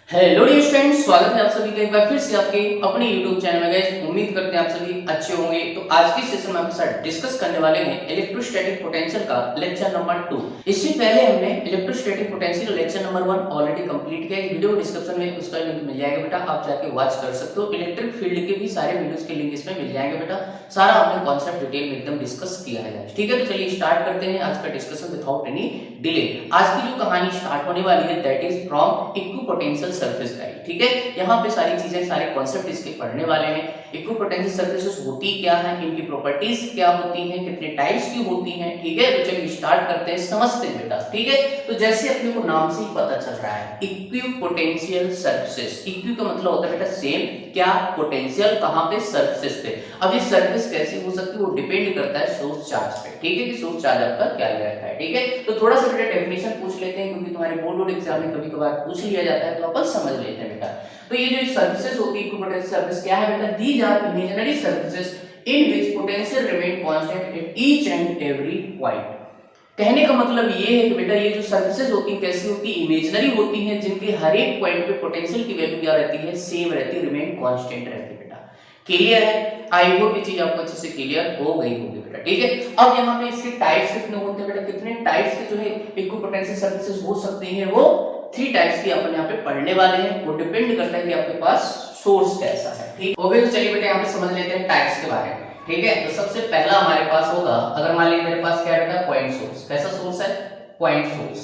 Hello dear students, स्वागत है आप सभी का एक बार फिर से आपके अपने YouTube चैनल में। गाइस उम्मीद करते हैं आप सभी अच्छे होंगे। तो आज के सेशन में आपके साथ डिस्कस करने वाले हैं इलेक्ट्रोस्टैटिक पोटेंशियल का लेक्चर नंबर 2। इससे पहले हमने electrostatic potential lecture number 1 already complete किया है। वीडियो डिस्क्रिप्शन में उसका लिंक मिल जाएगा बेटा, आप जाके वॉच कर सकते हो। इलेक्ट्रिक फील्ड के भी सारे वीडियोस के लिंक इसमें मिल जाएंगे बेटा। सारा हमने कॉन्सेप्ट डिटेल में एकदम डिस्कस किया है। ठीक है, तो चलिए स्टार्ट करते हैं आज का डिस्कशन विदाउट एनी डिले। आज की जो कहानी स्टार्ट होने वाली है that is from equipotential surface dial. ठीक है, यहाँ पे सारी चीजें सारे कॉन्सेप्ट इसके पढ़ने वाले हैं। इक्विपोटेंशियल सरफेसेस होती क्या है, इनकी प्रॉपर्टीज क्या होती हैं, कितने टाइप्स की होती हैं। ठीक है, तो चलिए स्टार्ट करते हैं, समझते हैं बेटा। ठीक है, तो जैसे अपने को नाम से ही पता चल रहा है इक्विपोटेंशियल सरफेसेस। इक्वि का मतलब होता है बेटा सेम, क्या पोटेंशियल कहाँ पे, सरफेस पे। अब ये सरफेस कैसी हो सकती है वो डिपेंड करता है सोर्स चार्ज पे। ठीक है, कि सोर्स चार्ज आपका क्या रहता है। ठीक है, तो थोड़ा सा बेटा डेफिनेशन पूछ लेते हैं क्योंकि तुम्हारे बोर्ड एग्जाम में कभी कभार पूछ लिया जाता है, तो अपन समझ लेते हैं बेटा। तो ये जो सरफेसेस होती है इक्विपोटेंशियल सरफेस क्या है बेटा, these are imaginary surfaces in which potential remain constant at each and every point. कहने का मतलब ये है कि बेटा ये जो सरफेसेस होती हैं कैसी होती है, इमेजिनरी होती हैं, जिनके हर एक पॉइंट पे पोटेंशियल की वैल्यू क्या रहती है, सेम रहती है, रिमेन कांस्टेंट रहती है बेटा। क्लियर है? आई होप ये चीज आपको अच्छे से क्लियर हो गई होगी बेटा। ठीक है, अब यहाँ पे इसके टाइप्स कितने होते हैं बेटा, कितने टाइप्स के जो है इक्विपोटेंशियल सरफेसेस हो सकते हैं, वो 3 टाइप्स की अपन यहाँ पे पढ़ने वाले हैं। वो डिपेंड करता है कि आपके पास सोर्स कैसा है। ठीक हो गया, तो चलिए बेटा यहाँ पे समझ लेते हैं टाइप्स के बारे में। ठीक है, तो सबसे पहला हमारे पास होगा, अगर मान लीजिए मेरे पास क्या है पॉइंट सोर्स। कैसा सोर्स है? Point source.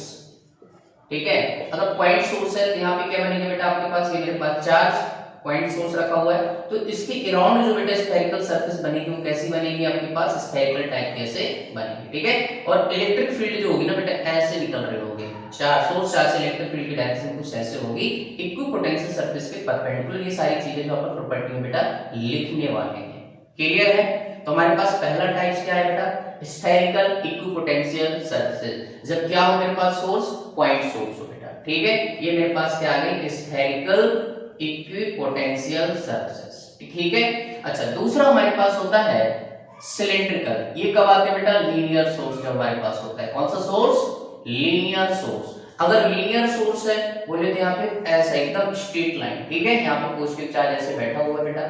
ठीक है, अगर पॉइंट सोर्स है तो यहाँ पे क्या बनेगा बेटा आपके पास, ये मेरे पास चार्ज पॉइंट सोर्स रखा हुआ है, तो इसके अराउंड जो बेटा स्फेरिकल सरफेस बनेगी वो कैसी बनेगी आपके पास, स्फेरिकल टाइप के ऐसे बनेगी। ठीक है, और इलेक्ट्रिक फील्ड जो होगी ना बेटा ऐसे निकल रही होगी, सोर्स चार्ज से इलेक्ट्रिक फील्ड की डायरेक्शन कुछ ऐसे होगी इक्विपोटेंशियल सरफेस के परपेंडिकुलर। ये सारी चीजें जो अपन प्रॉपर्टी में बेटा लिखने वाले हैं। क्लियर है? तो हमारे पास पहला टाइप क्या है बेटा, स्फेरिकल इक्विपोटेंशियल सरफेस। जब क्या हो मेरे पास सोर्स, पॉइंट सोर्स हो बेटा। ठीक है, ये मेरे पास क्या आ गई, स्फेरिकल इक्विपोटेंशियल सरफेस। ठीक है, अच्छा दूसरा हमारे पास होता है सिलेंड्रिकल। ये कब आते हैं बेटा, लीनियर सोर्स जब हमारे पास होता है। कौन सा सोर्स? Linear source. अगर लीनियर सोर्स है बोले तो यहाँ पे ऐसा एकदम स्ट्रेट लाइन। ठीक है, यहाँ पे पॉजिटिव चार्ज ऐसे बैठा हुआ है बेटा।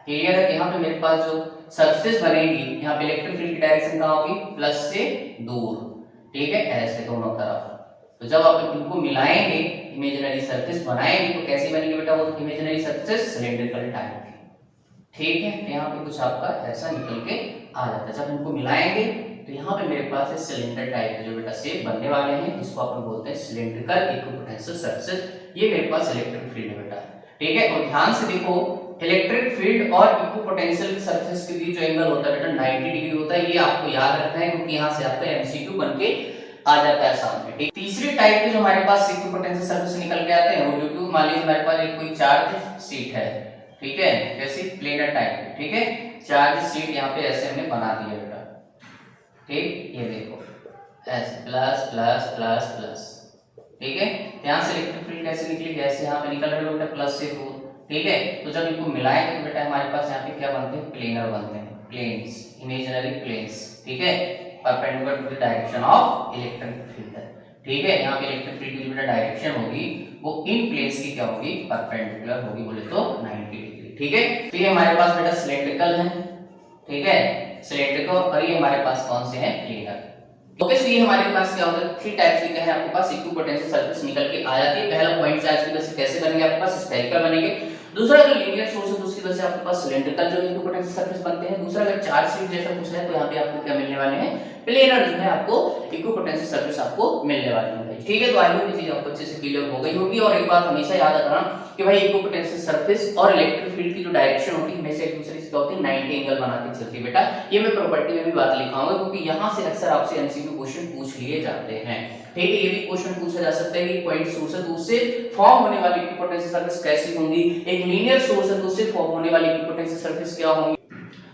क्लियर है? यहाँ पे मेरे पास जो सरफेस बनेगी, यहाँ पे इलेक्ट्रिक फील्ड की डायरेक्शन कहाँ होगी, प्लस से दूर। ठीक है, ऐसे दोनों तरफ। तो जब आप इनको मिलाएंगे, इमेजिनरी सरफेस बनाएंगे, तो कैसी बनेगी बेटा वो इमेजिनरी सरफेस, सिलेंड्रिकल टाइप की। ठीक है, तो यहाँ पे कुछ आपका ऐसा निकल के आ जाता है। जब इनको मिलाएंगे तो यहाँ पे मेरे पास है सिलेंडर टाइप के जो बेटा शेप बनने वाले हैं, जिसको अपन बोलते हैं सिलेंड्रिकल इक्विपोटेंशियल सरफेस। ये मेरे पास इलेक्ट्रिक फील्ड है बेटा। ठीक है, और ध्यान से देखो इलेक्ट्रिक फील्ड और इक्विपोटेंशियल सरफेस के बीच जो एंगल होता है बेटा 90 डिग्री होता है। ये आपको याद रखना है क्योंकि यहाँ से आपका एमसीक्यू बनके आ जाता है सामने। ठीक, तीसरे टाइप के जो हमारे पास इक्विपोटेंशियल सरफेस निकल के आते हैं वो ड्यू टू, मान लीजिए हमारे पास एक कोई चार्ज शीट है। ठीक है, जैसे प्लेनर टाइप। ठीक है, चार्ज शीट यहाँ पे ऐसे हमने बना दी है बेटा। ठीक, ये देखो ऐसे प्लस प्लस प्लस प्लस। ठीक है, यहाँ से इलेक्ट्रिक फील्ड कैसे निकलेगी, ऐसे यहाँ पे निकल रही है बेटा प्लस से दूर। ठीक है, तो जब इनको मिलाएंगे तो बेटा हमारे पास यहाँ पे क्या बनते हैं, प्लेनर बनते हैं, प्लेन्स, इमेजिनरी प्लेन्स। ठीक है, perpendicular to the direction of electric field. ठीक है, यहाँ पे इलेक्ट्रिक फील्ड की बेटा डायरेक्शन होगी वो इन प्लेन्स की क्या होगी, परपेंडिकुलर होगी, बोले तो 90 डिग्री। ठीक है, तो ये हमारे पास बेटा सिलेंड्रिकल है। ठीक है, सिलेंड्रिकल, और ये हमारे पास कौन से हैं, प्लेनर। ओके, सो ये हमारे पास क्या होगा, 3 टाइप्स के हैं आपके पास इक्विपोटेंशियल सरफेस निकल के आ जाती है। पहला पॉइंट चार्ज की वजह से कैसे बनेंगे आपके पास, स्फेरिकल बनेंगे। दूसरा जो लीनियर सोर्स है उसकी वजह से आपके पास सिलेंड्रिकल जो इक्विपोटेंशियल सरफेस बनते हैं। दूसरा अगर चार्ज शीट जैसा कुछ है तो यहाँ पे आपको क्या मिलने वाले हैं, प्लेनर जो है आपको इक्विपोटेंशियल सरफेस आपको मिलने वाली है। ठीक है, तो आई होप ये चीज आपको अच्छे से क्लियर हो गई होगी। और एक बात हमेशा याद रखना कि भाई इक्विपोटेंशियल सरफेस और इलेक्ट्रिक फील्ड की जो डायरेक्शन होती है हमेशा एक दूसरे से क्या होती है, 90 एंगल बना के चलती है बेटा। ये मैं प्रॉपर्टी में भी बात लिखाऊंगा क्योंकि यहाँ से अक्सर आपसे एमसीक्यू क्वेश्चन पूछ लिए जाते हैं। ठीक है, ये भी क्वेश्चन पूछा जा सकता है कि पॉइंट सोर्स है तो उससे फॉर्म होने वाली इक्विपोटेंशियल सरफेस कैसी होंगी, एक लीनियर सोर्स है तो उससे फॉर्म होने वाली इक्विपोटेंशियल सरफेस क्या होंगी।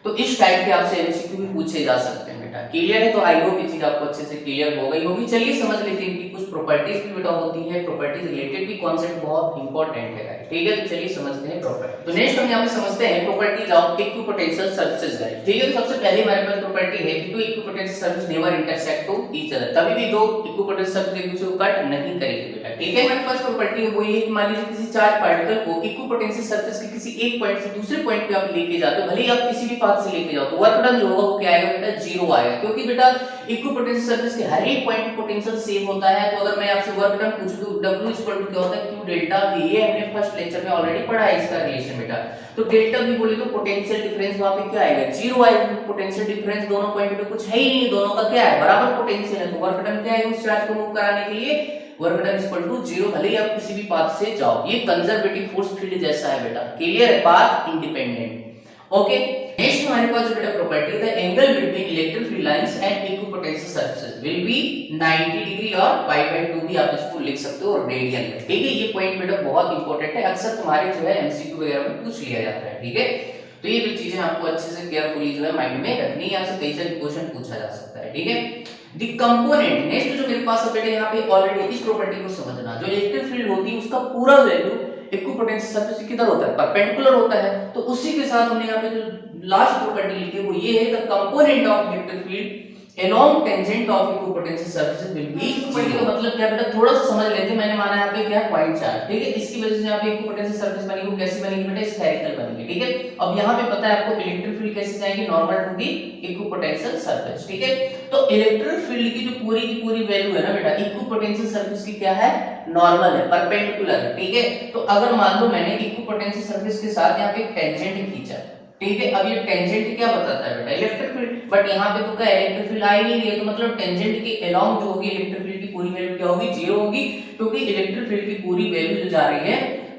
तो इस टाइप के आपसे एमसीक्यू भी पूछे जा सकते हैं बेटा। क्लियर है? तो आई होप ये चीज आपको अच्छे से क्लियर हो गई होगी। चलिए समझ लेते हैं कि कुछ प्रॉपर्टीज भी बेटा होती है, प्रॉपर्टीज रिलेटेड भी कॉन्सेप्ट बहुत इंपॉर्टेंट है, ठीक है। तो चलिए समझते हैं प्रॉपर्टी। तो नेक्स्ट हम यहाँ पे समझते हैं properties of equipotential surfaces, guys, ठीक है। तो सबसे पहले हमारे पास प्रॉपर्टी है कि two equipotential surface never intersect to each other, कभी भी दो इक्विपोटेंशियल सर्फेस एक दूसरे को कट नहीं करेंगे बेटा, ठीक है। हमारे पास प्रॉपर्टी वो ये है कि मान लीजिए किसी चार्ज पार्टिकल को इक्विपोटेंशियल सर्फेस के किसी एक पॉइंट से दूसरे पॉइंट पे आप लेके जाते हो, भले ही आप किसी भी पाथ से लेके जाओ, तो वर्क डन जो होगा वो क्या आएगा बेटा, जीरो आएगा, क्योंकि बेटा इक्विपोटेंशियल सर्फेस के हर एक पॉइंट पोटेंशियल सेम होता है। तो अगर मैं आपसे वर्क डन पूछूं तो W क्या होता है, Q डेल्टा V, ये हमने फर्स्ट लेक्चर में ऑलरेडी पढ़ा है इसका रिलेशन बेटा। तो डेल्टा V बोले तो पोटेंशियल डिफरेंस वहां पे क्या आएगा, जीरो आएगा, पोटेंशियल डिफरेंस दोनों पॉइंट पे कुछ है ही नहीं, दोनों का क्या है, बराबर पोटेंशियल है। तो वर्क डन क्या है उस चार्ज को मूव कराने के लिए, work done equal to zero, भले ही आप किसी भी पाथ से जाओ। ये कंजर्वेटिव फोर्स फील्ड जैसा है बेटा, क्लियर है, पाथ इंडिपेंडेंट, ओके। नेक्स्ट हमारे पास जो बेटा प्रॉपर्टी है, angle between electric field lines and equipotential surfaces will be 90 degree और π/2 भी आप इसको लिख सकते हो रेडियन में, ठीक है। ये पॉइंट बेटा बहुत इंपॉर्टेंट है, अक्सर तुम्हारे जो है एमसीक्यू वगैरह में पूछ लिया जाता है, ठीक है। तो ये भी चीजें आपको अच्छे से केयरफुली जो है माइंड में रखनी है, यहाँ से कई सारे क्वेश्चन पूछा जा सकता है, ठीक है। द कंपोनेंट, नेक्स्ट जो मेरे पास है बेटा यहाँ पे ऑलरेडी इस प्रॉपर्टी को समझना, जो इलेक्ट्रिक फील्ड होती है उसका पूरा वैल्यू इक्विपोटेंशियल सर्फेस से किधर होता है, परपेंडिकुलर होता है। तो उसी के साथ हमने यहाँ पे जो लास्ट प्रॉपर्टी लिखी है वो ये है, the component of electric field along tangent of equipotential surfaces will be, property का मतलब क्या बेटा, थोड़ा सा समझ लेते हैं। मैंने माना यहाँ पे क्या है, पॉइंट चार्ज, ठीक है। इसकी वजह से यहाँ पे इक्विपोटेंशियल सर्फेस बनेगी, वो कैसी बनेगी बेटा, स्फेरिकल बनेगी, ठीक है। अब यहाँ पे पता है आपको इलेक्ट्रिक फील्ड कैसे जाएगी, normal to the equipotential surface, ठीक है। तो इलेक्ट्रिक फील्ड की जो पूरी की पूरी वैल्यू है ना बेटा, इक्विपोटेंशियल सर्फेस की क्या है, नॉर्मल है, परपेंडिकुलर है, ठीक है। तो अगर मान लो मैंने इक्विपोटेंशियल सर्फेस के साथ यहाँ पे टेंजेंट खींचा, ठीक है। अब ये टेंजेंट क्या बताता है बेटा, इलेक्ट्रिक फील्ड, बट यहाँ पे तो क्या इलेक्ट्रिक फील्ड आ ही नहीं रही है, तो मतलब टेंजेंट के अलोंग जो होगी इलेक्ट्रिक फील्ड की पूरी वैल्यू क्या होगी, जीरो होगी, क्योंकि इलेक्ट्रिक फील्ड की पूरी वैल्यू जो जा रही है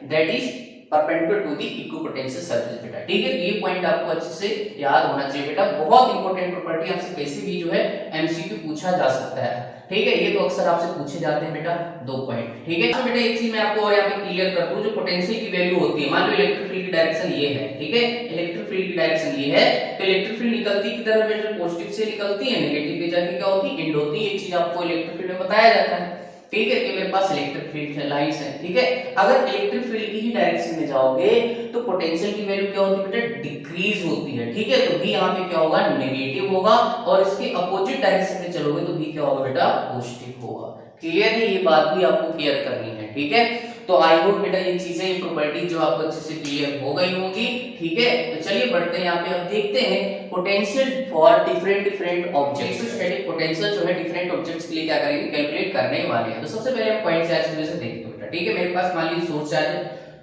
that is perpendicular to the equipotential surface बेटा, ठीक है। तो ये पॉइंट आपको अच्छे से याद होना चाहिए बेटा, बहुत इंपॉर्टेंट प्रॉपर्टी, आपसे कैसे भी जो है एमसीक्यू पूछा जा सकता है, ठीक है। ये तो अक्सर आपसे पूछे जाते हैं बेटा, दो पॉइंट, ठीक है। तो बेटा एक चीज मैं आपको और यहाँ पे क्लियर कर दूं, जो पोटेंशियल की वैल्यू होती है, मान लो इलेक्ट्रिक फील्ड की डायरेक्शन ये है, ठीक है, इलेक्ट्रिक फील्ड की डायरेक्शन ये है, तो इलेक्ट्रिक फील्ड निकलती किधर है बेटा, पॉजिटिव से निकलती है, नेगेटिव पे जाके क्या होती है, एंड होती है। ये चीज आपको इलेक्ट्रिक फील्ड में बताया जाता है, ठीक है। कि मेरे पास इलेक्ट्रिक फील्ड है, लाइंस है, ठीक है। अगर इलेक्ट्रिक फील्ड की ही डायरेक्शन में जाओगे तो पोटेंशियल की वैल्यू क्या होती है बेटा, डिक्रीज होती है, ठीक है। तो भी यहाँ पे क्या होगा, नेगेटिव होगा, और इसके अपोजिट डायरेक्शन में चलोगे तो भी क्या होगा बेटा, पॉजिटिव होगा, क्लियर है। ये बात भी आपको क्लियर करनी है, ठीक है। तो आई होप बेटा ये चीजें, ये प्रॉपर्टी जो आपको अच्छे से क्लियर हो गई होंगी, ठीक है। तो चलिए बढ़ते हैं, यहाँ पे अब देखते हैं potential for different objects. Static potential जो है डिफरेंट ऑब्जेक्ट्स के लिए क्या करेंगे, कैलकुलेट करने वाले हैं। तो सबसे पहले हम पॉइंट चार्ज की वजह से देखते हैं बेटा, ठीक है। मेरे पास मान लीजिए सोर्स चार्ज है,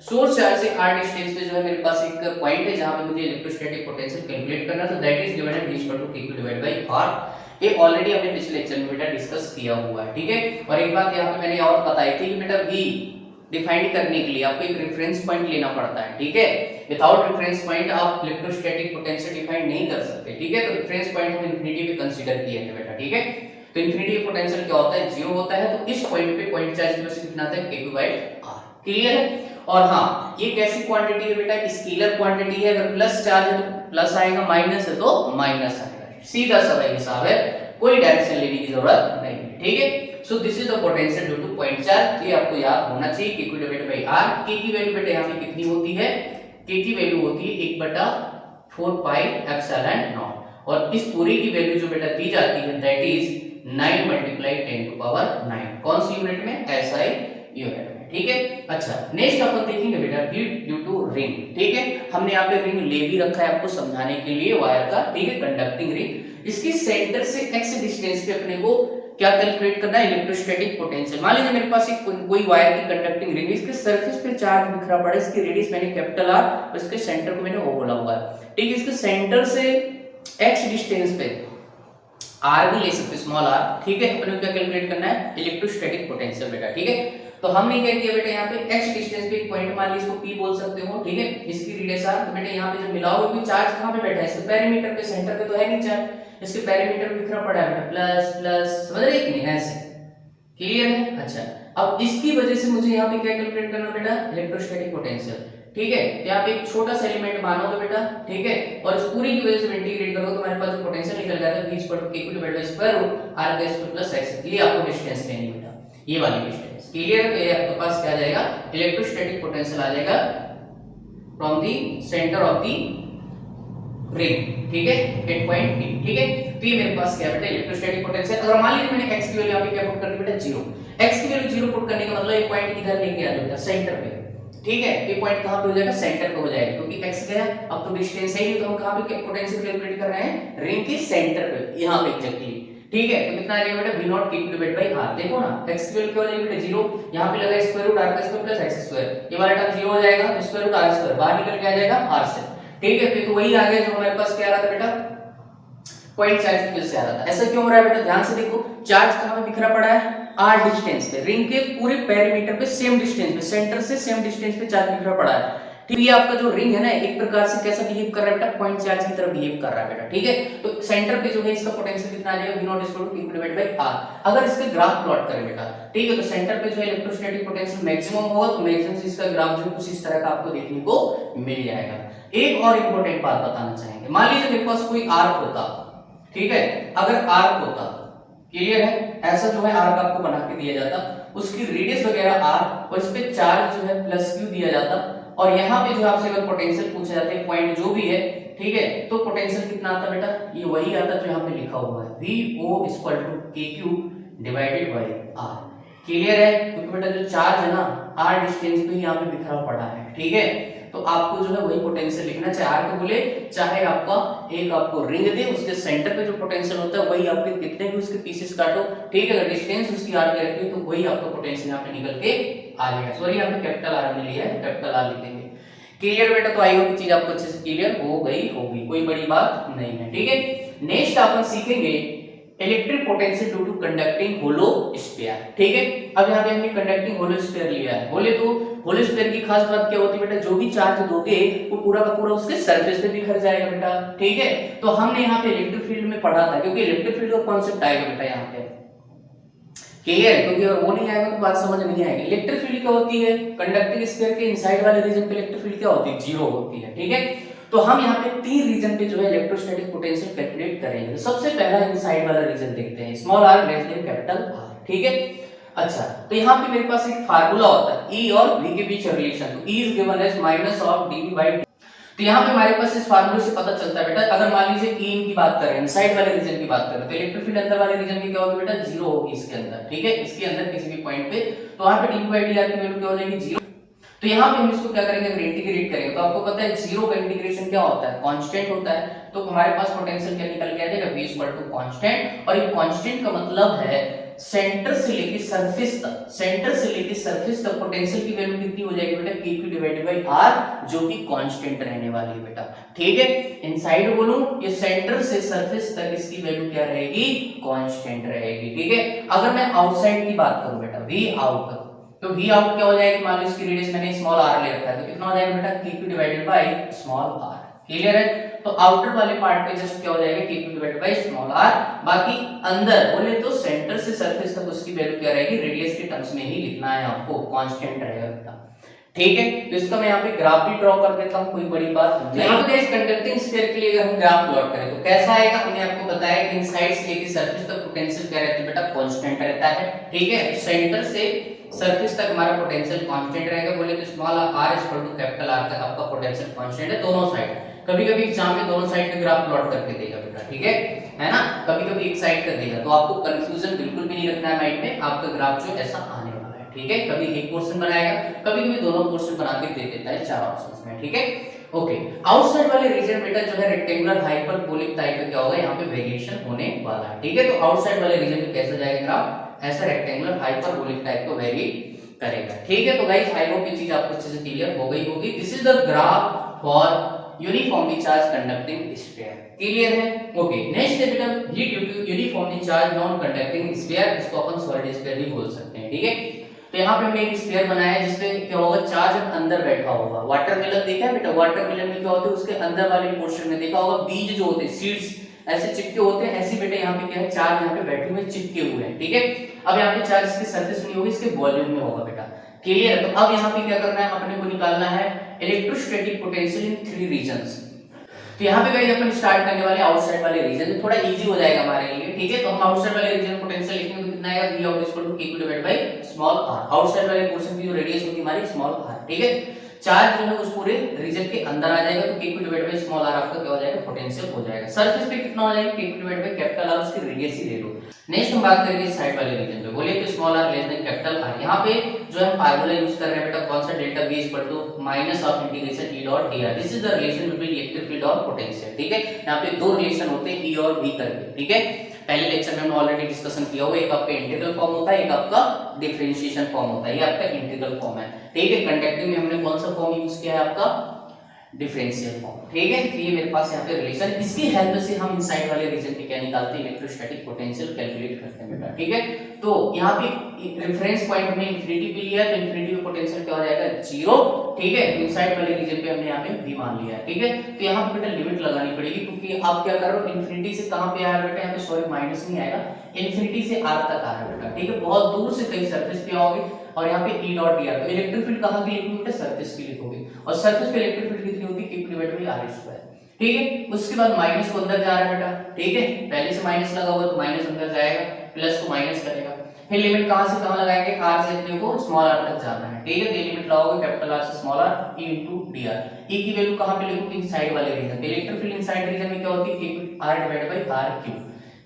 सोर्स चार्ज से r डिस्टेंस पे जो है मेरे पास एक पॉइंट है जहां पे मुझे इलेक्ट्रोस्टैटिक पोटेंशियल कैलकुलेट करना है। तो that is given at v = r। ये ऑलरेडी हमने पिछले लेक्चर में बेटा डिस्कस किया हुआ है, ठीक है। और एक बात यहाँ पे मैंने और बताई थी कि बेटा v डिफाइन करने के लिए आपको एक रेफरेंस पॉइंट लेना पड़ता है, ठीक है। विदाउट रेफरेंस पॉइंट आप इलेक्ट्रोस्टैटिक पोटेंशियल डिफाइन नहीं कर सकते, ठीक है। तो रेफरेंस पॉइंट हम इंफिनिटी पे कंसीडर किए थे बेटा, ठीक है। तो इंफिनिटी का पोटेंशियल क्या होता है, जीरो होता है। तो इस पॉइंट पे पॉइंट चार्ज की वजह से कितना आता है, k/r, क्लियर है। और हाँ, ये कैसी क्वांटिटी है बेटा, स्केलर क्वांटिटी है। अगर प्लस चार्ज है तो प्लस आएगा, माइनस है तो माइनस आएगा, सीधा सा हिसाब है, कोई डायरेक्शन लेने की जरूरत नहीं है, ठीक है। सो this is the potential due two point charge, ये आपको याद होना चाहिए। k/r, k की वैल्यू बेटा यहाँ पे कितनी होती है, k की वैल्यू होती है 1/4πε0, और इस पूरी की वैल्यू जो बेटा दी जाती है दैट इज 9 × 10⁹ कौन सी यूनिट में, SI यूनिट में, ठीक है। अच्छा, नेक्स्ट अपन देखेंगे बेटा हीट ड्यू टू रिंग, ठीक है। हमने यहाँ पे रिंग ले भी रखा है आपको समझाने के लिए, वायर का, ठीक है, कंडक्टिंग रिंग। इसकी सेंटर से x डिस्टेंस पे अपने को क्या कैलकुलेट करना है, इलेक्ट्रोस्टैटिक पोटेंशियल। मान लीजिए मेरे पास एक कोई वायर की कंडक्टिंग रिंग है, इसके सरफेस पे चार्ज बिखरा पड़ा है, इसकी रेडियस मैंने कैपिटल R और इसके सेंटर को मैंने O बोला हुआ है, ठीक है। इसके सेंटर से x डिस्टेंस पे r भी ले सकते, स्मॉल r, ठीक है। अपने को क्या कैलकुलेट करना है, इलेक्ट्रोस्टैटिक पोटेंशियल बेटा, ठीक है। तो हमने क्या किया बेटा, यहाँ पे x डिस्टेंस पे एक पॉइंट मान लीजिए इसको P बोल सकते हो, ठीक है। इसकी रेडियस r, तो बेटा यहाँ पे जब मिलाओगे कोई चार्ज कहाँ पे बैठा है, इसके पेरीमीटर पे, सेंटर पे तो है नहीं चार्ज, इसके पेरीमीटर बिखरा पड़ा है बेटा, प्लस प्लस, समझ रहे कि नहीं, ऐसे, क्लियर है। अच्छा, अब इसकी वजह से मुझे यहाँ पे क्या कैलकुलेट करना बेटा, इलेक्ट्रोस्टैटिक पोटेंशियल, ठीक है। यहाँ पे एक छोटा सा एलिमेंट मानोगे बेटा, ठीक है, और इस पूरी की वजह से इंटीग्रेट करोगे तो हमारे पास पोटेंशियल निकल जाता है v = k/√r² + x, ये आपको डिस्टेंस लेनी बेटा। ये वाली डिस्टेंस। क्लियर है? तो ये आपके पास क्या आ जाएगा, इलेक्ट्रोस्टैटिक पोटेंशियल आ जाएगा from the centre of the ring, ठीक है, 8.8, ठीक है। तो ये मेरे पास क्या है बेटा, इलेक्ट्रोस्टैटिक पोटेंशियल। अगर मान लीजिए मैंने x की वैल्यू यहाँ पे क्या पुट कर दी बेटा, 0। x की वैल्यू 0 पुट करने का मतलब ये पॉइंट इधर लेके आ जाओ सेंटर पे, ठीक है। ये पॉइंट कहां पे हो जाएगा, सेंटर पे हो जाएगा, क्योंकि x गया अब तो डिस्टेंस है ही, तो हम कहां पे पोटेंशियल कैलकुलेट कर रहे हैं, रिंग के सेंटर पे, यहां पे एग्जैक्टली, ठीक है। तो कितना आ जाएगा बेटा, v0 q divide by r। देखो ना x की वैल्यू क्या हो जाएगी बेटा, 0, यहां पे लगा स्क्वायर रूट r का स्क्वायर प्लस x स्क्वायर, ये वाला टर्म 0 हो जाएगा, तो स्क्वायर रूट r स्क्वायर बाहर निकल के आ जाएगा r से, ठीक है। तो वही आ गया जो हमारे पास क्या आ रहा था बेटा, पॉइंट चार्ज की वजह से आ रहा था। ऐसा क्यों हो रहा है बेटा, ध्यान से देखो, चार्ज कहां पे बिखरा पड़ा है, r डिस्टेंस पे, रिंग के पूरे पेरीमीटर पे सेम डिस्टेंस पे, सेंटर से सेम डिस्टेंस पे चार्ज बिखरा पड़ा है। ठीक है, ये आपका जो रिंग है ना, एक प्रकार से कैसा बिहेव कर रहा है बेटा, पॉइंट चार्ज की तरह बिहेव कर रहा है बेटा, ठीक है। तो सेंटर पे जो है इसका पोटेंशियल कितना आ जाएगा, v0 q divide by r। अगर इसका ग्राफ प्लॉट करें बेटा, ठीक है, तो सेंटर पे जो है इलेक्ट्रोस्टैटिक पोटेंशियल मैक्सिमम होगा, तो मैक्सिमम से इसका ग्राफ जो कुछ इस तरह का आपको देखने को मिल जाएगा। एक और इंपॉर्टेंट बात बताना चाहेंगे, मान लीजिए मेरे पास कोई आर्क होता, ठीक है, अगर आर्क होता, क्लियर है, ऐसा जो है आर्क आपको बना के दिया जाता, उसकी रेडियस वगैरह r, और इस पे चार्ज जो है प्लस q दिया जाता, और यहाँ पे जो आपसे अगर पोटेंशियल पूछा जाता है, पॉइंट जो भी है, ठीक है, तो पोटेंशियल कितना आता बेटा, ये वही आता जो यहाँ पे लिखा हुआ है, VO = KQ divided by R। Clear है? क्योंकि बेटा जो चार्ज है ना, r डिस्टेंस पे यहाँ पे बिखरा पड़ा है, ठीक है। तो आपको जो है वही पोटेंशियल लिखना, चाहे r को बोले, चाहे आपका एक आपको रिंग दे, उसके सेंटर पे जो पोटेंशियल होता है वही आपके कितने भी उसके पीसेस काटो, ठीक है, अगर डिस्टेंस उसकी r दे रखी है तो वही आपका पोटेंशियल यहाँ पे निकल के आ जाएगा। सॉरी यहाँ पे कैपिटल R ने लिया है, कैपिटल R लिखेंगे। क्लियर बेटा? तो आई होप चीज आपको अच्छे से क्लियर हो गई होगी, कोई बड़ी बात नहीं है, ठीक है। नेक्स्ट अपन सीखेंगे electric potential due to conducting hollow sphere, ठीक है। अब यहाँ पे हमने कंडक्टिंग होलो स्फीयर लिया है। होलो स्फीयर की खास बात क्या होती है बेटा, जो भी चार्ज दोगे वो पूरा का पूरा उसके सरफेस पे बिखर जाएगा बेटा, ठीक है। तो हमने यहाँ पे इलेक्ट्रिक फील्ड में पढ़ा था, क्योंकि इलेक्ट्रिक फील्ड का कॉन्सेप्ट आएगा बेटा यहाँ पे, क्लियर है, क्योंकि अगर वो नहीं आएगा तो बात समझ नहीं आएगी। इलेक्ट्रिक फील्ड क्या होती है, कंडक्टिंग स्फीयर के इनसाइड वाले रीजन पे इलेक्ट्रिक फील्ड क्या होती है, 0 होती है, ठीक है। तो हम यहाँ पे 3 रीजन पे जो है इलेक्ट्रोस्टैटिक पोटेंशियल कैलकुलेट करेंगे। सबसे पहला इनसाइड वाला रीजन देखते हैं, small r less than capital R, ठीक है। अच्छा, तो यहाँ पे मेरे पास एक फार्मूला होता है E और V के बीच रिलेशन, तो E is given as -dV/dt। तो यहाँ पे हमारे पास इस फार्मूले से पता चलता है बेटा, अगर मान लीजिए E की बात करें, इनसाइड वाले रीजन की बात करें, तो इलेक्ट्रिक फील्ड अंदर वाले रीजन में क्या होगी बेटा, 0 होगी इसके अंदर, ठीक है, इसके अंदर किसी भी पॉइंट पे, तो वहां पे dV/dr की वैल्यू क्या हो जाएगी, 0। तो यहाँ पे हम इसको क्या करेंगे, अगर इंटीग्रेट करेंगे, तो आपको पता है 0 का इंटीग्रेशन क्या होता है, कांस्टेंट होता है। तो हमारे पास पोटेंशियल क्या निकल के आ जाएगा, V = कांस्टेंट, और ये कांस्टेंट का मतलब है सेंटर से लेके सरफेस तक, सेंटर से लेके सरफेस तक पोटेंशियल की वैल्यू कितनी हो जाएगी बेटा, KQ डिवाइडेड बाय R, जो कि कांस्टेंट रहने वाली है बेटा, ठीक है। इनसाइड बोलूं, ये सेंटर से सरफेस तक इसकी वैल्यू क्या रहेगी, कांस्टेंट रहेगी, ठीक है। अगर मैं आउटसाइड की बात करूं बेटा, V आउट, तो V आउट क्या हो जाएगी, मान लो इसकी रेडियस मैंने स्मॉल r ले रखा है, तो कितना हो जाएगा बेटा, KQ divided by small r। Clear है? तो आउटर वाले पार्ट पे जस्ट क्या हो जाएगा, KQ divided by small r। बाकी अंदर बोले तो सेंटर से सरफेस तक उसकी वैल्यू क्या रहेगी, रेडियस के टर्म्स में ही लिखना है आपको, कांस्टेंट रहेगा बेटा, ठीक है। तो इसका मैं यहाँ पे ग्राफ भी ड्रॉ कर देता हूँ, कोई बड़ी बात नहीं। यहाँ पे कंडक्टिंग स्फीयर के लिए अगर हम ग्राफ प्लॉट करें तो कैसा आएगा, हमने आपको बताया कि इनसाइड से लेके सरफेस तक पोटेंशियल क्या रहता है बेटा, कांस्टेंट रहता है, ठीक है। सेंटर से सरफेस तक हमारा पोटेंशियल कांस्टेंट रहेगा, बोले तो स्मॉल r = कैपिटल R तक आपका पोटेंशियल कांस्टेंट है दोनों साइड। कभी-कभी एग्जाम में दोनों साइड का ग्राफ प्लॉट करके देगा बेटा, ठीक है ना, कभी-कभी एक साइड का देगा, तो आपको कंफ्यूजन बिल्कुल भी नहीं रखना है माइंड में, आपका ग्राफ जो ऐसा आने वाला है, ठीक है। कभी एक पोर्शन बनाएगा, कभी-कभी दोनों पोर्शन बना के दे देता है 4 ऑप्शंस में, ठीक है। ओके, आउटसाइड वाले रीजन बेटा जो है रेक्टेंगुलर हाइपरबोलिक टाइप का क्या होगा, यहाँ पे वेरिएशन होने वाला है, ठीक है। तो आउटसाइड वाले रीजन में कैसा जाएगा ग्राफ, ऐसा रेक्टेंगुलर हाइपरबोलिक टाइप को वेरी करेगा, ठीक है। तो गाइस आई होप ये चीज आपको अच्छे से क्लियर हो गई होगी। This is the graph for uniformly charge conducting sphere, clear है? ओके, नेक्स्ट है बेटा heat due to uniformly charge non conducting sphere, इसको अपन सॉलिड स्फीयर भी बोल सकते हैं, ठीक है। तो यहाँ पे हमने एक स्फीयर बनाया है जिसपे क्या होगा, चार्ज अंदर बैठा होगा। वाटरमेलन देखा है बेटा, वाटरमेलन में क्या होता है, उसके अंदर वाले पोर्शन में देखा होगा बीज जो होते हैं, सीड्स ऐसे चिपके होते हैं, ऐसे बेटा यहाँ पे क्या है, चार्ज यहाँ पे बैठे हुए चिपके हुए हैं, ठीक है। अब यहाँ पे चार्ज इसके सरफेस में नहीं होगी, इसके वॉल्यूम में होगा बेटा, क्लियर। तो अब यहाँ पे क्या करना है, अपने को निकालना है इलेक्ट्रोस्टैटिक पोटेंशियल इन 3 रीजन्स। तो यहाँ पे गाइस अपन स्टार्ट करने वाले आउटसाइड वाले रीजन में, थोड़ा इजी हो जाएगा हमारे लिए, ठीक है। तो हम आउटसाइड वाले रीजन पोटेंशियल लिखेंगे तो कितना आएगा, v out equal to k divided by small r। Outside वाले पोर्शन की जो रेडियस होगी हमारी स्मॉल r, ठीक है। चार्ज जो है उस पूरे रीजन के अंदर आ जाएगा, तो k divided by small r आपका क्या हो जाएगा, पोटेंशियल हो जाएगा। सरफेस पे कितना हो जाएगा, k divided by capital R, उसकी रेडियस ही ले लो। नेक्स्ट हम बात करेंगे साइड वाले रीजन पे, बोलिए कि small r less than capital R। यहाँ पे जो हम फार्मूला यूज कर रहे हैं बेटा, कौन सा, delta v equal to minus of integration e dot dr। This is the relation between electric field और पोटेंशियल, ठीक है। यहाँ पे दो रिलेशन होते हैं e और v करके, ठीक है। पहले लेक्चर में हमने ऑलरेडी डिस्कशन किया हुआ, एक आपका इंटीग्रल फॉर्म होता है, एक आपका डिफरेंशिएशन फॉर्म होता है। ये आपका इंटीग्रल फॉर्म है, ठीक है। कंडक्टिव में हमने कौन सा फॉर्म यूज किया है, आपका डिफरेंशियल फॉर्म, ठीक है। तो ये मेरे पास यहाँ पे रिलेशन, इसकी हेल्प से हम इनसाइड वाले रीजन पे क्या निकालते हैं, इलेक्ट्रोस्टैटिक पोटेंशियल कैलकुलेट करते हैं बेटा, ठीक है। तो यहाँ पे रेफरेंस पॉइंट हमने इंफिनिटी पे लिया, तो इंफिनिटी पे पोटेंशियल क्या हो जाएगा, 0, ठीक है। इनसाइड वाले रीजन पे हमने यहाँ पे v मान लिया है, ठीक है। तो यहाँ पे बेटा लिमिट लगानी पड़ेगी, क्योंकि आप क्या कर रहे हो, इंफिनिटी से कहां पे आ रहा है बेटा, यहाँ पे सॉरी माइनस नहीं आएगा, इंफिनिटी से r तक आ रहा है बेटा, ठीक है। बहुत दूर से कहीं सरफेस पे आओगे और यहाँ पे e डॉट dr, तो इलेक्ट्रिक फील्ड कहां की लिखोगे बेटा, सरफेस की लिखोगे, और सरफेस पे इलेक्ट्रिक फील्ड कितनी होगी, k divided by r square, ठीक है। उसके बाद माइनस को अंदर जा रहा है बेटा, ठीक है। पहले से माइनस लगा हुआ तो माइनस अंदर जाएगा, प्लस को माइनस करेगा, फिर लिमिट कहां से कहां लगाएंगे, r से अपने को स्मॉल r तक जाना है, ठीक है। तो लिमिट लगाओगे कैपिटल R से small r e dr। e की वैल्यू कहां पे लिखोगे, इनसाइड वाले रीजन पे। इलेक्ट्रिक फील्ड इनसाइड रीजन में क्या होती है, k r divided by r cube.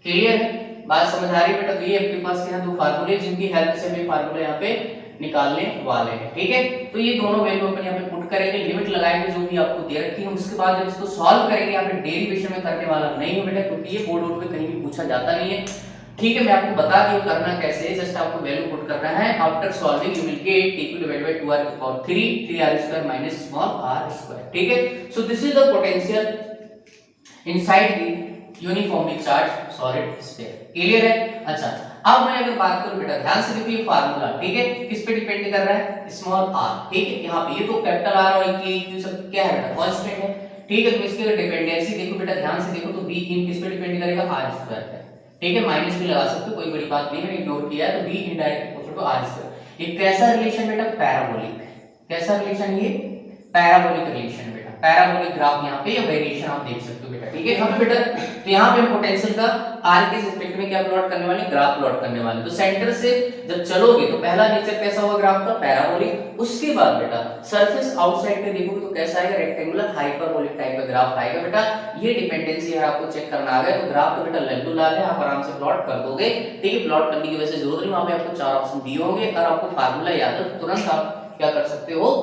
Clear है, बात समझ आ रही है बेटा। तो ये आपके पास यहाँ दो फार्मूले जिनकी हेल्प से हम फार्मूला यहाँ पे निकालने वाले हैं, ठीक है। तो ये दोनों वैल्यू अपन यहाँ पे पुट करेंगे, लिमिट लगाएंगे जो भी आपको दे रखी है। उसके बाद जब इसको सॉल्व करेंगे, यहाँ पे डेरिवेशन में करने वाला नहीं है बेटा, क्योंकि ये बोर्ड पे कहीं भी पूछा जाता नहीं है, ठीक है। मैं आपको बता दूं करना कैसे है, जस्ट आपको वैल्यू पुट करना है। After solving you will get t divided by 2r की power 3r square minus small r square, ठीक है। सो this is the potential inside the uniformly charge solid sphere. Clear है। अच्छा, अब मैं अगर बात करूं बेटा, ध्यान से देखो ये फार्मूला, ठीक है, किस पे डिपेंड कर रहा है, स्मॉल r, ठीक है। यहाँ पे ये तो कैपिटल R और ये सब क्या है बेटा, कांस्टेंट है, ठीक है। तो इसकी अगर डिपेंडेंसी देखो बेटा, ध्यान से देखो, तो v इन किस पे डिपेंड करेगा, r स्क्वायर पे, ठीक है। माइनस भी लगा सकते हो, कोई बड़ी बात नहीं है, मैंने इग्नोर किया है। तो v indirect equal to r square. ये कैसा रिलेशन बेटा, पैराबोलिक। कैसा रिलेशन, ये पैराबोलिक रिलेशन बेटा, पैराबोलिक ग्राफ यहाँ पे या वेरिएशन आप देख सकते हो बेटा, ठीक है। हम बेटा तो यहाँ पे पोटेंशियल का r के रिस्पेक्ट में क्या प्लॉट करने वाले, ग्राफ प्लॉट करने वाले। तो सेंटर से जब चलोगे तो पहला नेचर कैसा होगा ग्राफ का, पैराबोलिक। उसके बाद बेटा सरफेस आउटसाइड पे देखोगे तो कैसा आएगा, रेक्टेंगुलर हाइपरबोलिक टाइप का ग्राफ आएगा बेटा। ये डिपेंडेंसी है, आपको चेक करना आ गया तो ग्राफ तो बेटा लंबू लाल है, आप आराम से प्लॉट कर दोगे, ठीक है। प्लॉट करने की वजह से जरूरत नहीं, वहां पे आपको 4 ऑप्शन दिए होंगे, और आपको फार्मूला याद है तुरंत आप क्या कर सकते हो,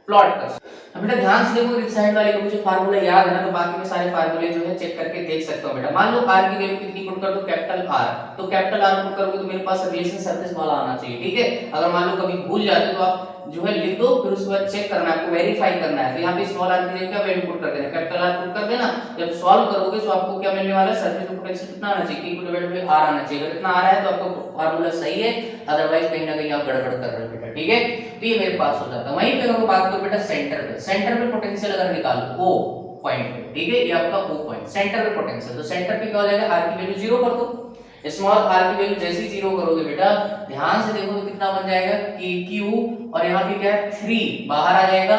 प्लॉट कर सकते हो। अब बेटा ध्यान से देखो, इस साइड वाले को मुझे फार्मूला याद है ना, तो बाकी में सारे फार्मूले जो है चेक करके देख सकते हो बेटा। मान लो r की वैल्यू कितनी पुट कर दो, कैपिटल R, तो कैपिटल R पुट करोगे तो मेरे पास रिलेशन सरफेस वाला आना चाहिए, ठीक है। अगर मान लो कभी भूल जाते तो आप जो है लिख दो, फिर उसके बाद चेक करना है, आपको वेरीफाई करना है। तो यहाँ पे स्मॉल r की जगह क्या वैल्यू पुट कर देना, कैपिटल R पुट कर देना। जब सॉल्व करोगे तो आपको क्या मिलने वाला है, सरफेस का पोटेंशियल कितना आना चाहिए, k डिवाइडेड बाय r आना चाहिए। अगर इतना आ रहा है तो आपको फार्मूला सही है, अदरवाइज कहीं ना कहीं आप गड़बड़ कर रहे हो बेटा, ठीक है। तो ये मेरे पास हो जाता है। वहीं पे अगर बात करो बेटा सेंटर पे, सेंटर पे पोटेंशियल अगर निकालो O पॉइंट पे, ठीक है, ये आपका O पॉइंट, सेंटर पे पोटेंशियल। तो सेंटर पे क्या हो जाएगा, r की वैल्यू 0 कर दो। स्मॉल r की वैल्यू जैसे ही 0 करोगे बेटा, ध्यान से देखो तो कितना बन जाएगा, kq, और यहाँ पे क्या है 3 बाहर आ जाएगा,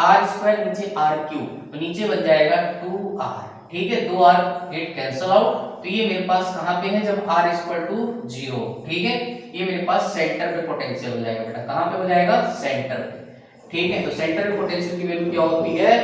r स्क्वायर नीचे r क्यूब, तो नीचे बन जाएगा 2r, ठीक है। 2r get cancel out. तो ये मेरे पास कहां पे है, जब r इक्वल टू 0, ठीक है। ये मेरे पास सेंटर पे पोटेंशियल हो जाएगा बेटा, कहां पे हो जाएगा, सेंटर पे, ठीक है। तो सेंटर पे पोटेंशियल की वैल्यू क्या होती है,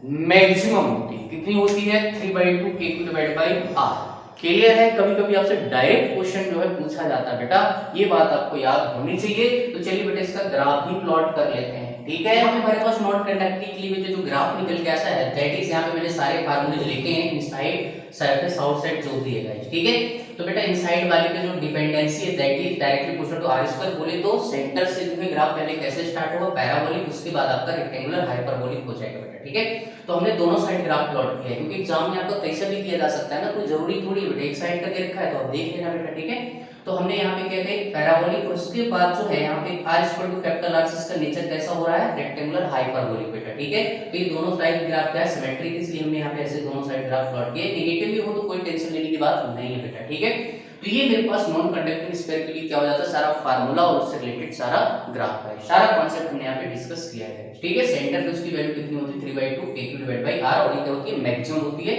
मैक्सिमम होती है, कितनी होती है, 3/2 k divided by r। Clear है। कभी कभी आपसे डायरेक्ट क्वेश्चन जो है पूछा जाता है बेटा, ये बात आपको याद होनी चाहिए। तो चलिए बेटा इसका ग्राफ भी प्लॉट कर लेते हैं, ठीक है। यहाँ पे हमारे पास नॉन कंडक्टिव के लिए जो ग्राफ निकल के आता है, दैट इज यहाँ पे मैंने सारे फार्मूले लिखे हैं, इनसाइड सरफेस आउटसाइड जो भी है गाइस, ठीक है। तो बेटा इनसाइड वाले पे जो डिपेंडेंसी है that is directly proportional to r square. बोले तो सेंटर से जो है ग्राफ पहले कैसे स्टार्ट होगा, पैराबोलिक, उसके बाद आपका रेक्टेंगुलर हाइपरबोलिक हो जाएगा बेटा, ठीक है। तो हमने दोनों साइड ग्राफ प्लॉट किया है, क्योंकि एग्जाम में आपको कैसे भी किया जा सकता है ना, कोई जरूरी थोड़ी है एक साइड का दे रखा है तो आप देख लेना बेटा, ठीक है। तो हमने यहाँ पे क्या कहे, पैराबोलिक, और उसके बाद जो है यहाँ पे r equal to capital R, इसका नेचर कैसा हो रहा है, रेक्टेंगुलर हाइपरबोलिक बेटा, ठीक है। तो ये दोनों साइड ग्राफ क्या है, सिमेट्रिक, इसलिए हमने यहाँ पे ऐसे दोनों साइड ग्राफ प्लॉट किए। नेगेटिव भी हो तो कोई टेंशन लेने की बात नहीं है बेटा, ठीक है। तो ये मेरे पास नॉन कंडक्टिंग स्फीयर के लिए क्या हो जाता है, सारा फार्मूला और उससे रिलेटेड सारा ग्राफ है, सारा कॉन्सेप्ट हमने यहाँ पे डिस्कस किया है। ठीक है, सेंटर पे उसकी वैल्यू कितनी होती है 3/2 AQ डिवाइड बाय R, और ये क्या होती है मैक्सिमम होती है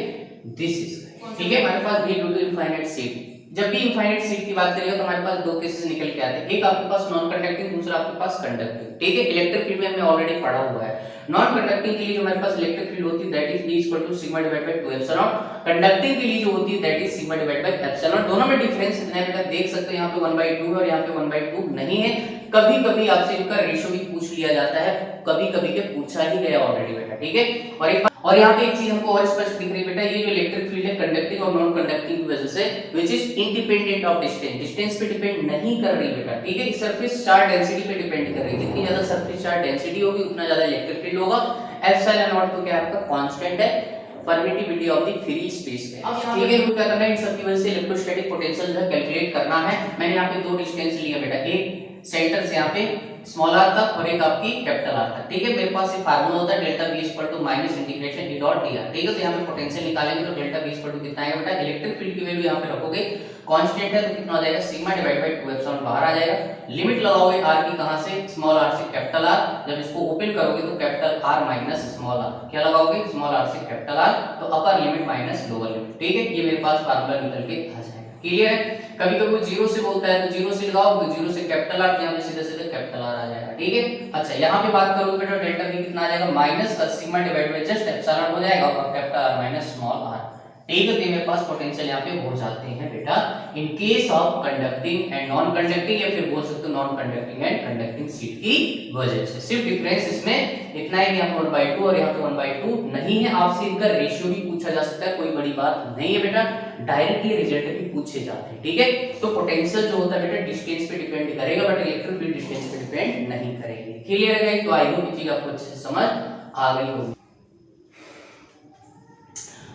दिस इज। ठीक है, हमारे पास V due to infinite sheet, जब भी इनफाइनाइट सीट की बात करेंगे तो हमारे पास दो केसेस निकल के आते हैं, एक आपके पास नॉन कंडक्टिंग, दूसरा आपके पास कंडक्टिंग। ठीक है, इलेक्ट्रिक फील्ड में हमने ऑलरेडी पढ़ा हुआ है। नॉन कंडक्टिंग के लिए जो हमारे पास इलेक्ट्रिक फील्ड होती है that is E equal to sigma divide by 2 epsilon, conducting के लिए जो होती है that is sigma divide by epsilon. दोनों में डिफरेंस इतना है बेटा, देख सकते हो यहाँ पे 1/2 है और यहाँ पे 1/2 नहीं है। कभी कभी आपसे इनका रेशियो भी पूछ लिया जाता है, कभी कभी के पूछा ही गया ऑलरेडी बेटा। ठीक है, और यहाँ पे एक चीज हमको और स्पष्ट दिख रही है बेटा, ये जो इलेक्ट्रिक फील्ड है कंडक्टिंग और नॉन कंडक्टिंग की वजह से which is independent of distance, distance पे डिपेंड नहीं कर रही बेटा। ठीक है, सरफेस चार्ज डेंसिटी पे डिपेंड कर रही है, जितनी ज्यादा सरफेस चार्ज डेंसिटी होगी उतना ज्यादा इलेक्ट्रिक फील्ड होगा। एप्सिलॉन नॉट तो क्या आपका कांस्टेंट है, permittivity of the free space में। ठीक है, तो क्या करना है, इन सब की वजह से इलेक्ट्रोस्टैटिक पोटेंशियल जो है कैलकुलेट करना है। मैंने यहाँ पे दो डिस्टेंस लिया बेटा, एक सेंटर से यहाँ पे स्मॉल r तक और एक आपकी कैपिटल R तक। ठीक है, मेरे पास ये फार्मूला होता है delta V equal to minus integration E dot dr। ठीक है, तो यहाँ पे पोटेंशियल निकालेंगे तो डेल्टा V इक्वल टू कितना आएगा बेटा, इलेक्ट्रिक फील्ड की वैल्यू यहाँ पे रखोगे कांस्टेंट है तो कितना हो जाएगा, सिग्मा डिवाइड बाय 2 एप्सिलॉन बाहर आ जाएगा। लिमिट लगाओगे r की, कहां से, स्मॉल r से कैपिटल R, जब इसको ओपन करोगे तो capital R minus small r, क्या लगाओगे, स्मॉल r से कैपिटल R, तो upper limit minus lower limit. ठीक है, ये मेरे पास फार्मूला निकल के आ जाएगा। क्लियर है, कभी कभी वो जीरो से बोलता है तो जीरो से लगाओ, तो जीरो से कैपिटल R, यहाँ पे सीधे सीधे कैपिटल R आ जाएगा। ठीक है, अच्छा यहाँ पे बात करोगे बेटा डेल्टा V कितना आ जाएगा, minus sigma divide by just epsilon हो जाएगा और capital R minus small r। ठीक है, तो मेरे पास पोटेंशियल यहाँ पे हो जाते हैं बेटा in case of conducting and non conducting, या फिर बोल सकते हो non conducting and conducting seat की वजह से। सिर्फ डिफरेंस इसमें इतना है कि यहाँ पे 1/2 और यहाँ पे 1/2 नहीं है। आपसे इनका रेशियो भी पूछा जा सकता है, कोई बड़ी बात नहीं है बेटा, डायरेक्टली रिजल्ट भी पूछे जाते हैं। ठीक है, तो पोटेंशियल जो होता है बेटा डिस्टेंस पे डिपेंड करेगा, बट इलेक्ट्रिक फील्ड डिस्टेंस पे डिपेंड नहीं करेगी। क्लियर है गाइस, तो आई होप ये चीज आपको अच्छे से समझ आ गई होगी।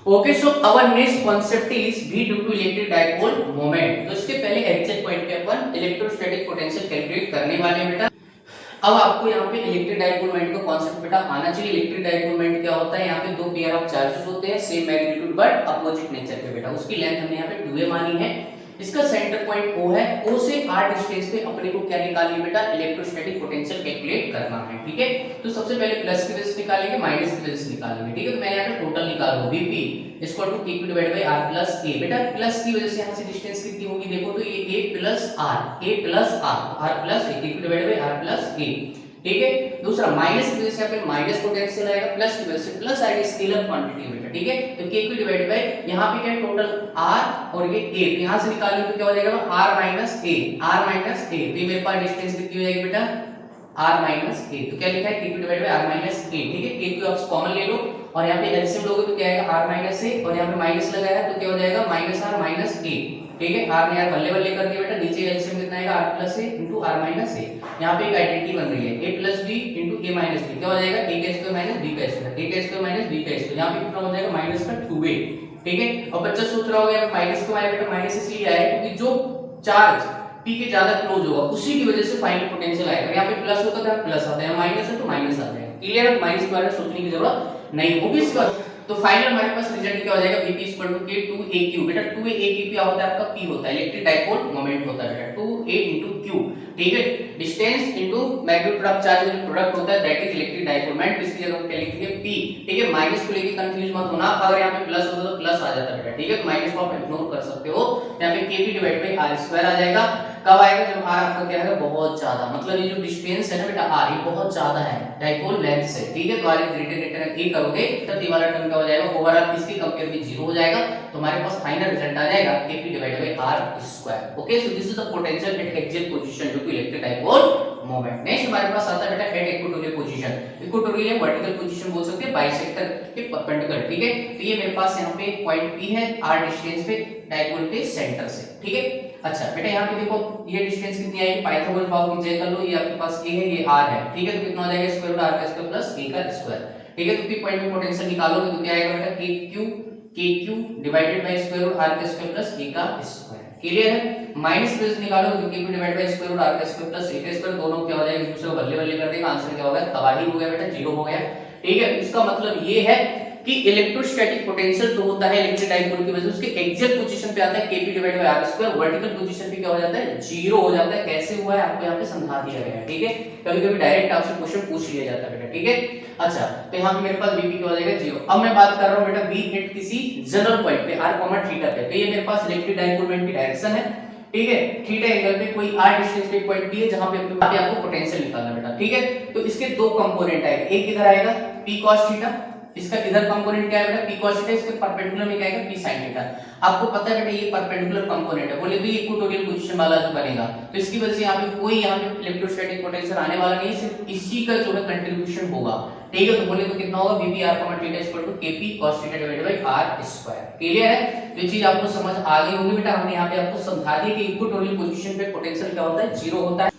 Okay, so our next concept is V due to electric dipole moment. तो इसके पहले एग्जैक्ट पॉइंट पे अपन इलेक्ट्रोस्टैटिक पोटेंशियल कैलकुलेट करने वाले हैं बेटा। अब आपको यहाँ पे इलेक्ट्रिक डाइपोल मोमेंट का कांसेप्ट बेटा आना चाहिए। इलेक्ट्रिक डाइपोल मोमेंट क्या होता है, यहाँ पे दो पेयर ऑफ चार्जेस होते हैं same magnitude but opposite nature के बेटा। उसकी लेंथ हमने यहाँ पे 2a मानी है, इसका सेंटर पॉइंट O है, O से r डिस्टेंस पे अपने को क्या निकालनी है बेटा, इलेक्ट्रोस्टैटिक पोटेंशियल कैलकुलेट करना है। ठीक है, तो सबसे पहले प्लस की वजह से निकालेंगे, माइनस की वजह से निकालेंगे। ठीक है, तो मैं यहाँ पे टोटल निकाल रहा हूँ Vp equal to Q divide by R plus A। बेटा प्लस की वजह से यहाँ से डिस्टेंस कितनी होगी, देखो तो ये A plus R, A plus R, R plus A, Q divide by R plus A। ठीक है, दूसरा माइनस की वजह से यहाँ पे माइनस पोटेंशियल आएगा, प्लस की वजह से प्लस आएगा स्केलर क्वांटिटी बेटा। ठीक है, तो Q डिवाइड बाय यहाँ पे क्या है टोटल R और ये A, तो यहाँ से निकालेंगे तो क्या हो जाएगा R minus A, R minus A। तो ये मेरे पास डिस्टेंस कितनी हो जाएगी बेटा, R माइनस A। तो क्या लिखा है Q divide by R minus A। ठीक है, Q आप कॉमन ले लो और यहाँ पे एलसीएम लोगे तो क्या आएगा R माइनस A, और यहाँ पे माइनस लगाया तो क्या हो जाएगा माइनस R माइनस A। ठीक है, R ने यार बल्ले बल्ले कर दिया बेटा, नीचे एलसीएम कितना आएगा R plus A into R minus A। यहाँ पे एक आइडेंटिटी बन रही है A plus B into A minus B, क्या हो जाएगा A का स्क्वायर माइनस B का स्क्वायर, A का स्क्वायर माइनस B का स्क्वायर। यहाँ पे कितना हो जाएगा माइनस का 2A। ठीक है, और बच्चा सोच रहा होगा माइनस क्यों आया बेटा, माइनस इसलिए आया क्योंकि जो चार्ज P के ज्यादा क्लोज होगा उसी की वजह से फाइनल पोटेंशियल आएगा। यहाँ पे प्लस होता है प्लस आता है, माइनस है तो माइनस आता है। क्लियर है, माइनस के बारे में सोचने की जरूरत नहीं होगी इस बार। तो फाइनल हमारे पास रिजल्ट क्या हो जाएगा, Vp इक्वल टू K2AQ। बेटा 2AQ क्या होता है आपका, P होता है, इलेक्ट्रिक डाइपोल मोमेंट होता है बेटा, 2A into Q। ठीक है, distance into magnitude of charge का प्रोडक्ट होता है that is electric dipole moment. इसकी जगह क्या लिखेंगे P। ठीक है, माइनस को लेके कंफ्यूज मत होना, अगर यहाँ पे प्लस होता तो प्लस आ जाता बेटा। ठीक है, तो माइनस को आप इग्नोर कर सकते हो, यहाँ पे Kp divide by R square आ जाएगा। कब आएगा, जब R आपका क्या है बहुत ज्यादा, मतलब ये जो डिस्टेंस है ना बेटा R ये बहुत ज्यादा है डाइपोल लेंथ से। ठीक है, तो R ग्रेटर A करोगे तो ये वाला टर्म क्या हो जाएगा, ओवरऑल इसके कंपेयर में 0 हो जाएगा। तो हमारे पास फाइनल रिजल्ट आ जाएगा Kp divide by R square. Okay, so this is the potential at axial position due to electric dipole moment. Next हमारे पास आता है बेटा एट इक्वेटोरियल पोजीशन। इक्वेटोरियल या वर्टिकल पोजीशन बोल सकते हैं, बाइसेक्टर के परपेंडिकुलर। ठीक है, तो ये मेरे पास यहाँ पे पॉइंट P है R डिस्टेंस पे डाइपोल के सेंटर से। ठीक है, अच्छा बेटा यहाँ पे देखो ये डिस्टेंस कितनी आएगी, पाइथागोरस भाव की जय कर लो, ये आपके पास A है ये R है। ठीक है, तो कितना हो जाएगा स्क्वायर रूट R का स्क्वायर प्लस A का स्क्वायर। ठीक है, तो P पॉइंट में पोटेंशियल निकालोगे तो क्या आएगा बेटा KQ divided by square root R का स्क्वायर प्लस A का स्क्वायर। क्लियर है, माइनस प्लस निकालोगे तो KQ divide by square root R का स्क्वायर प्लस A का स्क्वायर, दोनों क्या हो जाएगा एक दूसरे को बल्ले बल्ले कर देगा, आंसर क्या होगा तबाही हो गया बेटा, 0 हो गया। ठीक है, इसका मतलब ये है कि इलेक्ट्रोस्टैटिक पोटेंशियल तो होता है इलेक्ट्रिक डाइपोल की वजह से उसके एक्जेक्ट पोजीशन पे आता है kp divided by r square, vertical position पे क्या हो जाता है, जीरो हो जाता है। कैसे हुआ है आपको यहाँ पे समझा दिया गया है, ठीक है। कभी-कभी डायरेक्ट आपसे क्वेश्चन पूछ लिया जाता है बेटा, ठीक है। अच्छा, तो यहाँ पे मेरे पास vp क्या हो जाएगा, जीरो। अब मैं बात कर रहा हूँ बेटा v हिट किसी जनरल पॉइंट पे r, थीटा पे, तो ये मेरे पास इलेक्ट्रिक डाइपोल मोमेंट की डायरेक्शन है, ठीक है। थीटा एंगल पे कोई r डिस्टेंस पे पॉइंट भी है जहां पे आपको पोटेंशियल निकालना है बेटा, ठीक है। तो इसके दो कंपोनेंट आएंगे, एक इधर आएगा p cos थीटा, इसका इधर कंपोनेंट क्या है बेटा p cos थीटा, इसके परपेंडिकुलर में क्या आएगा p sin थीटा। आपको पता है बेटा ये परपेंडिकुलर कंपोनेंट है, बोले तो ये इक्वेटोरियल पोजीशन वाला जो बनेगा, तो इसकी वजह से यहाँ पे कोई यहाँ पे इलेक्ट्रोस्टैटिक पोटेंशियल आने वाला नहीं है, सिर्फ इसी का जो है कंट्रीब्यूशन होगा, ठीक है। तो बोले तो कितना होगा vp r theta equal to kp cos theta divided by r square. Clear है, तो ये चीज आपको समझ आ गई होगी बेटा। हमने यहाँ पे आपको समझा दिया कि इक्वेटोरियल पोजीशन पे पोटेंशियल क्या होता है, जीरो होता है।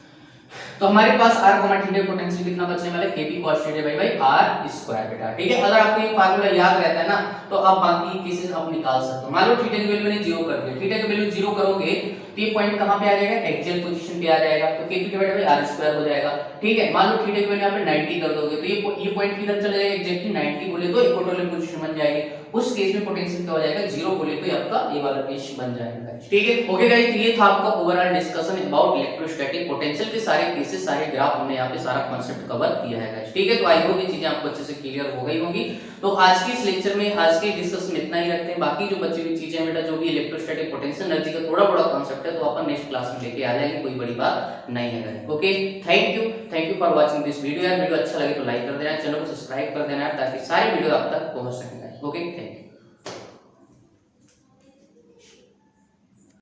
तो हमारे पास r थीटा पोटेंशियल कितना बचने वाला है, kp cos theta by r square बेटा, ठीक है। अगर आपको ये फार्मूला याद रहता है ना तो आप बाकी केसेस आप निकाल सकते हो। मान लो थीटा की वैल्यू मैंने 0 कर दिया, थीटा की वैल्यू 0 करोगे तो ये पॉइंट कहां पे आ जाएगा, एक्सियल पोजीशन पे आ जाएगा, तो kp divided by r square हो जाएगा, ठीक है। मान लो थीटा की वैल्यू यहां पे 90 कर दोगे तो ये पॉइंट किधर चला जाएगा, एग्जैक्टली 90 बोले तो इक्वेटोरियल पोजीशन बन जाएगी। उस केस में पोटेंशियल क्या हो जाएगा, 0 बोले तो आपका ये वाला केस बन जाएगा, ठीक है। ओके गाइस, तो ये था आपका overall discussion about electrostatic potential के सारे केसेस, सारे ग्राफ हमने यहाँ पे सारा कॉन्सेप्ट कवर किया है गाइस, ठीक है। तो आई होप ये चीजें आपको अच्छे से क्लियर हो गई होंगी। तो आज के इस लेक्चर में, आज के डिस्कशन में इतना ही रखते हैं। बाकी जो बची हुई चीजें बेटा, जो भी इलेक्ट्रोस्टैटिक पोटेंशियल एनर्जी का थोड़ा बड़ा कॉन्सेप्ट है, तो अपन नेक्स्ट क्लास में लेके आ जाएंगे, कोई बड़ी बात नहीं है guys. Okay, thank you for watching this video. यार वीडियो अच्छा लगे तो लाइक कर देना, चैनल को सब्सक्राइब कर देना ताकि सारे वीडियो आप तक पहुंच सकें गाइस। Okay, thank you.